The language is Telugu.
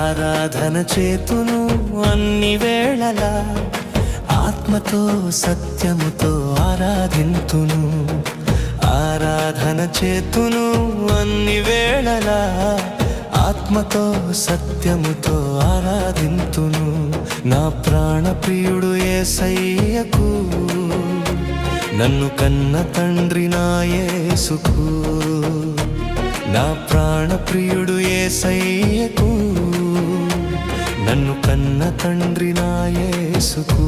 ఆరాధన చేతును అన్ని వేళలా, ఆత్మతో సత్యముతో ఆరాధింతును. ఆరాధన చేతును అన్ని వేళలా, ఆత్మతో సత్యముతో ఆరాధింతును. నా ప్రాణ ప్రియుడు యేసయ్యకు, నన్ను కన్న తండ్రి నా యేసుకు. నా ప్రాణ ప్రియుడు యేసయ్యకు, నన్ను కన్న తండ్రి నా యేసుకు.